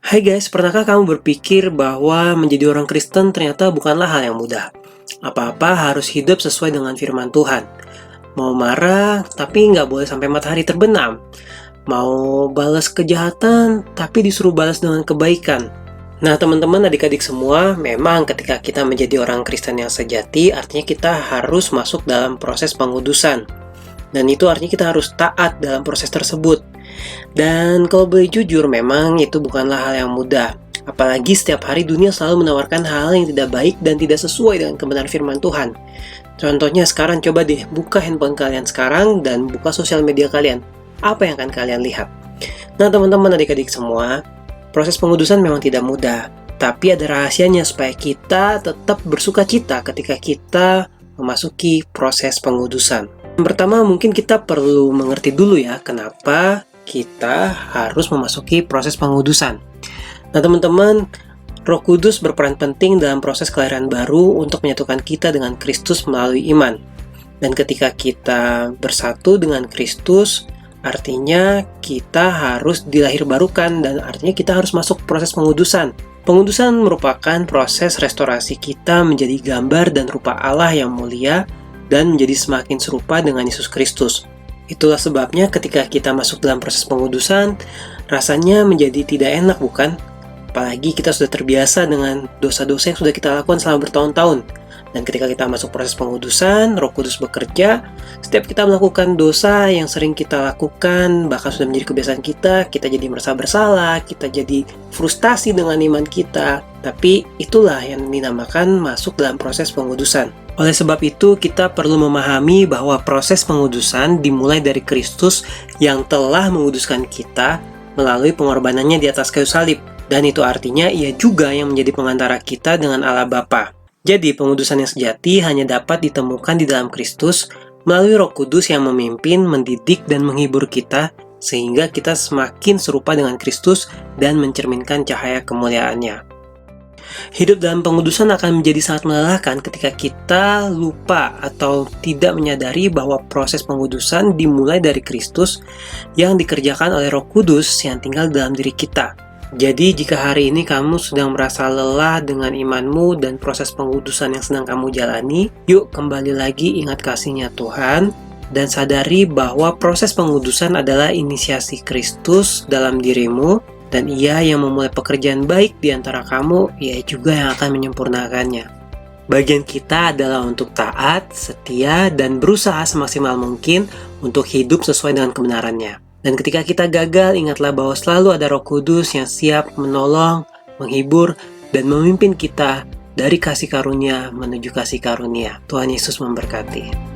Hai guys, pernahkah kamu berpikir bahwa menjadi orang Kristen ternyata bukanlah hal yang mudah? Apa-apa harus hidup sesuai dengan firman Tuhan. Mau marah, tapi nggak boleh sampai matahari terbenam. Mau balas kejahatan, tapi disuruh balas dengan kebaikan. Nah teman-teman, adik-adik semua, memang ketika kita menjadi orang Kristen yang sejati, artinya kita harus masuk dalam proses pengudusan. Dan itu artinya kita harus taat dalam proses tersebut. Dan kalau boleh jujur, memang itu bukanlah hal yang mudah. Apalagi setiap hari dunia selalu menawarkan hal yang tidak baik dan tidak sesuai dengan kebenaran firman Tuhan. Contohnya sekarang coba deh buka handphone kalian sekarang dan buka sosial media kalian. Apa yang akan kalian lihat? Nah teman-teman adik-adik semua, proses pengudusan memang tidak mudah. Tapi ada rahasianya supaya kita tetap bersuka cita ketika kita memasuki proses pengudusan. Yang pertama mungkin kita perlu mengerti dulu ya kenapa kita harus memasuki proses pengudusan. Nah teman-teman, Roh Kudus berperan penting dalam proses kelahiran baru untuk menyatukan kita dengan Kristus melalui iman. Dan ketika kita bersatu dengan Kristus, artinya kita harus dilahirbarukan dan artinya kita harus masuk proses pengudusan. Pengudusan merupakan proses restorasi kita menjadi gambar dan rupa Allah yang mulia dan menjadi semakin serupa dengan Yesus Kristus. Itulah sebabnya ketika kita masuk dalam proses pengudusan, rasanya menjadi tidak enak bukan? Apalagi kita sudah terbiasa dengan dosa-dosa yang sudah kita lakukan selama bertahun-tahun. Dan ketika kita masuk proses pengudusan, Roh Kudus bekerja. Setiap kita melakukan dosa yang sering kita lakukan, bahkan sudah menjadi kebiasaan kita jadi merasa bersalah, kita jadi frustasi dengan iman kita. Tapi itulah yang dinamakan masuk dalam proses pengudusan. Oleh sebab itu, kita perlu memahami bahwa proses pengudusan dimulai dari Kristus yang telah menguduskan kita melalui pengorbanannya di atas kayu salib. Dan itu artinya ia juga yang menjadi pengantara kita dengan Allah Bapa. Jadi, pengudusan yang sejati hanya dapat ditemukan di dalam Kristus melalui Roh Kudus yang memimpin, mendidik, dan menghibur kita sehingga kita semakin serupa dengan Kristus dan mencerminkan cahaya kemuliaannya. Hidup dalam pengudusan akan menjadi sangat melelahkan ketika kita lupa atau tidak menyadari bahwa proses pengudusan dimulai dari Kristus yang dikerjakan oleh Roh Kudus yang tinggal dalam diri kita. Jadi jika hari ini kamu sedang merasa lelah dengan imanmu dan proses pengudusan yang sedang kamu jalani, yuk kembali lagi ingat kasih-Nya Tuhan dan sadari bahwa proses pengudusan adalah inisiasi Kristus dalam dirimu. Dan ia yang memulai pekerjaan baik di antara kamu, ia juga yang akan menyempurnakannya. Bagian kita adalah untuk taat, setia, dan berusaha semaksimal mungkin untuk hidup sesuai dengan kebenarannya. Dan ketika kita gagal, ingatlah bahwa selalu ada Roh Kudus yang siap menolong, menghibur, dan memimpin kita dari kasih karunia menuju kasih karunia. Tuhan Yesus memberkati.